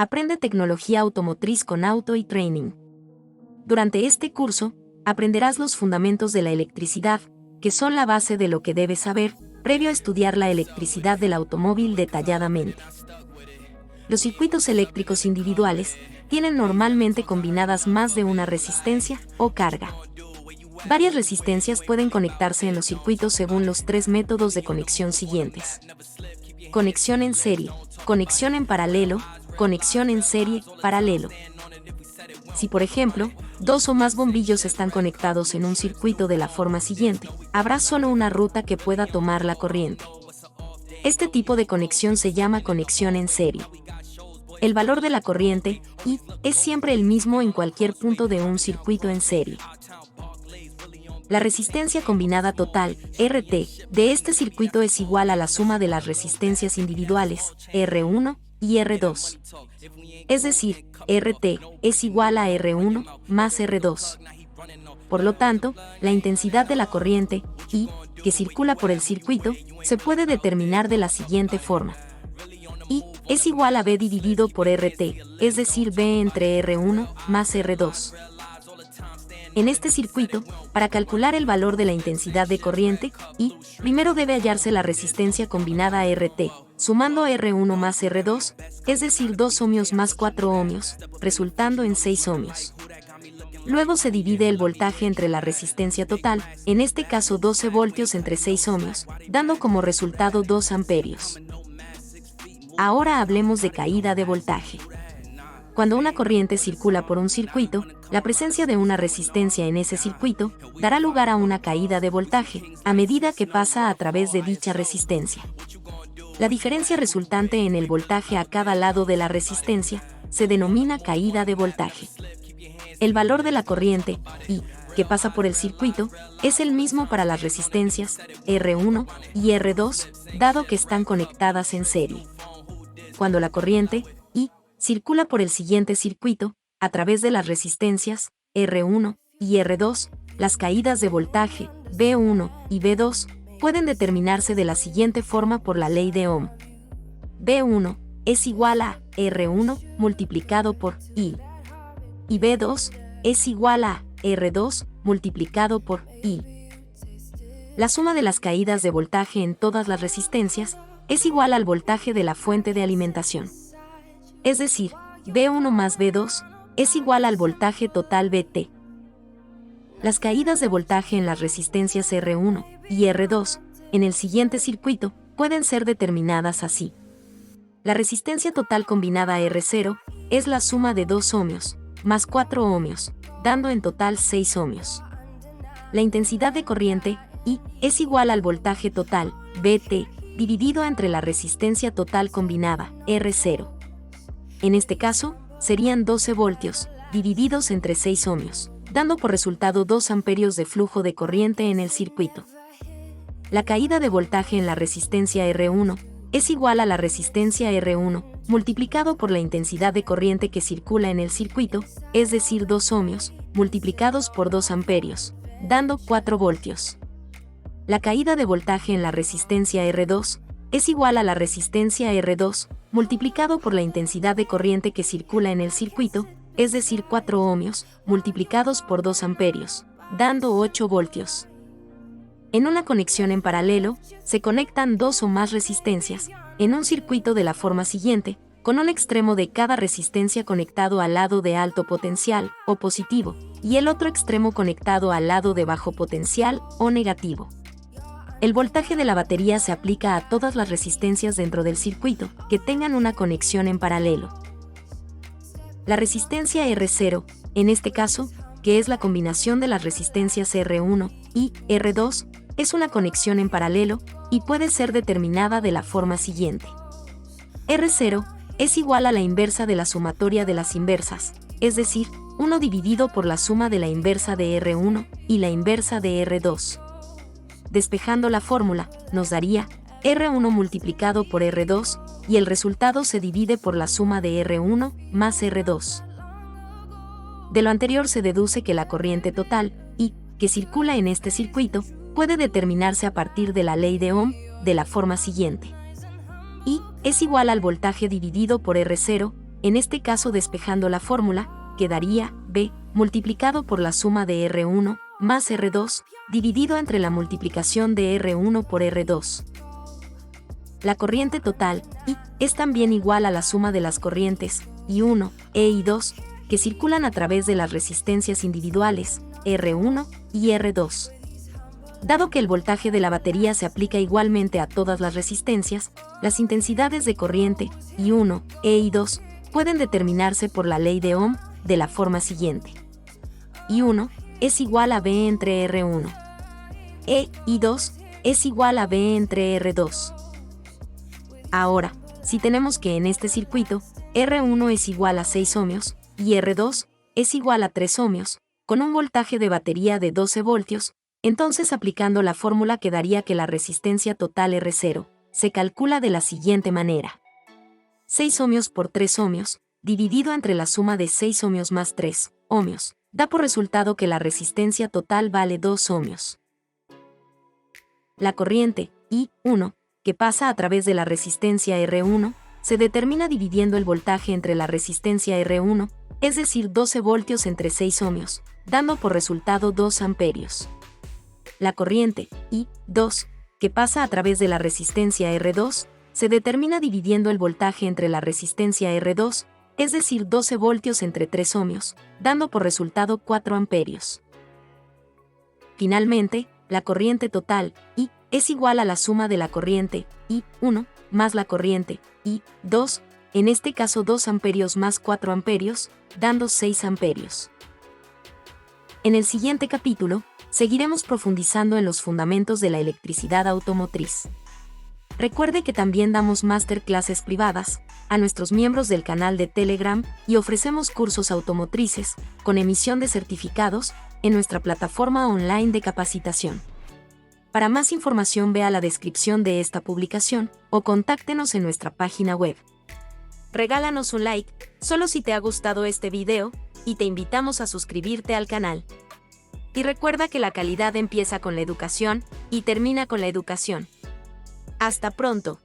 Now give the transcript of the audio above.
Aprende tecnología automotriz con Auto y Training. Durante este curso, aprenderás los fundamentos de la electricidad, que son la base de lo que debes saber, previo a estudiar la electricidad del automóvil detalladamente. Los circuitos eléctricos individuales tienen normalmente combinadas más de una resistencia o carga. Varias resistencias pueden conectarse en los circuitos según los tres métodos de conexión siguientes: conexión en serie, conexión en paralelo, conexión en serie, paralelo. Si, por ejemplo, dos o más bombillos están conectados en un circuito de la forma siguiente, habrá solo una ruta que pueda tomar la corriente. Este tipo de conexión se llama conexión en serie. El valor de la corriente, I, es siempre el mismo en cualquier punto de un circuito en serie. La resistencia combinada total, RT, de este circuito es igual a la suma de las resistencias individuales, R1 y R2. Es decir, RT es igual a R1 más R2. Por lo tanto, la intensidad de la corriente, I, que circula por el circuito, se puede determinar de la siguiente forma. I es igual a B dividido por RT, es decir, B entre R1 más R2. En este circuito, para calcular el valor de la intensidad de corriente, I, primero debe hallarse la resistencia combinada RT, sumando R1 más R2, es decir, 2 ohmios más 4 ohmios, resultando en 6 ohmios. Luego se divide el voltaje entre la resistencia total, en este caso 12 voltios entre 6 ohmios, dando como resultado 2 amperios. Ahora hablemos de caída de voltaje. Cuando una corriente circula por un circuito, la presencia de una resistencia en ese circuito dará lugar a una caída de voltaje, a medida que pasa a través de dicha resistencia. La diferencia resultante en el voltaje a cada lado de la resistencia se denomina caída de voltaje. El valor de la corriente, I, que pasa por el circuito, es el mismo para las resistencias R1 y R2, dado que están conectadas en serie. Cuando la corriente, I, circula por el siguiente circuito, a través de las resistencias R1 y R2, las caídas de voltaje B1 y B2 pueden determinarse de la siguiente forma por la ley de Ohm. B1 es igual a R1 multiplicado por I. Y B2 es igual a R2 multiplicado por I. La suma de las caídas de voltaje en todas las resistencias es igual al voltaje de la fuente de alimentación. Es decir, B1 más B2 es igual al voltaje total BT. Las caídas de voltaje en las resistencias R1 y R2 en el siguiente circuito pueden ser determinadas así. La resistencia total combinada R0 es la suma de 2 ohmios más 4 ohmios, dando en total 6 ohmios. La intensidad de corriente, I, es igual al voltaje total, BT, dividido entre la resistencia total combinada, R0. En este caso, serían 12 voltios, divididos entre 6 ohmios, dando por resultado 2 amperios de flujo de corriente en el circuito. La caída de voltaje en la resistencia R1 es igual a la resistencia R1 multiplicado por la intensidad de corriente que circula en el circuito, es decir, 2 ohmios, multiplicados por 2 amperios, dando 4 voltios. La caída de voltaje en la resistencia R2 es igual a la resistencia R2 multiplicado por la intensidad de corriente que circula en el circuito, es decir, 4 ohmios, multiplicados por 2 amperios, dando 8 voltios. En una conexión en paralelo, se conectan 2 o más resistencias, en un circuito de la forma siguiente, con un extremo de cada resistencia conectado al lado de alto potencial, o positivo, y el otro extremo conectado al lado de bajo potencial, o negativo. El voltaje de la batería se aplica a todas las resistencias dentro del circuito, que tengan una conexión en paralelo. La resistencia R0, en este caso, que es la combinación de las resistencias R1 y R2, es una conexión en paralelo y puede ser determinada de la forma siguiente. R0 es igual a la inversa de la sumatoria de las inversas, es decir, 1 dividido por la suma de la inversa de R1 y la inversa de R2. Despejando la fórmula, nos daría R1 multiplicado por R2, y el resultado se divide por la suma de R1 más R2. De lo anterior se deduce que la corriente total, I, que circula en este circuito, puede determinarse a partir de la ley de Ohm, de la forma siguiente. I es igual al voltaje dividido por R0, en este caso despejando la fórmula, quedaría B multiplicado por la suma de R1 más R2, dividido entre la multiplicación de R1 por R2. La corriente total, I, es también igual a la suma de las corrientes, I1, e I2, que circulan a través de las resistencias individuales, R1 y R2. Dado que el voltaje de la batería se aplica igualmente a todas las resistencias, las intensidades de corriente, I1, e I2, pueden determinarse por la ley de Ohm de la forma siguiente. I1 es igual a B entre R1. I2 es igual a B entre R2. Ahora, si tenemos que en este circuito, R1 es igual a 6 ohmios, y R2 es igual a 3 ohmios, con un voltaje de batería de 12 voltios, entonces aplicando la fórmula quedaría que la resistencia total R0 se calcula de la siguiente manera. 6 ohmios por 3 ohmios, dividido entre la suma de 6 ohmios más 3 ohmios, da por resultado que la resistencia total vale 2 ohmios. La corriente, I1, que pasa a través de la resistencia R1, se determina dividiendo el voltaje entre la resistencia R1, es decir 12 voltios entre 6 ohmios, dando por resultado 2 amperios. La corriente, I2, que pasa a través de la resistencia R2, se determina dividiendo el voltaje entre la resistencia R2, es decir 12 voltios entre 3 ohmios, dando por resultado 4 amperios. Finalmente, la corriente total, I, es igual a la suma de la corriente, I1, más la corriente, I2, en este caso 2 amperios más 4 amperios, dando 6 amperios. En el siguiente capítulo, seguiremos profundizando en los fundamentos de la electricidad automotriz. Recuerde que también damos masterclasses privadas a nuestros miembros del canal de Telegram y ofrecemos cursos automotrices con emisión de certificados en nuestra plataforma online de capacitación. Para más información vea la descripción de esta publicación o contáctenos en nuestra página web. Regálanos un like, solo si te ha gustado este video, y te invitamos a suscribirte al canal. Y recuerda que la calidad empieza con la educación y termina con la educación. Hasta pronto.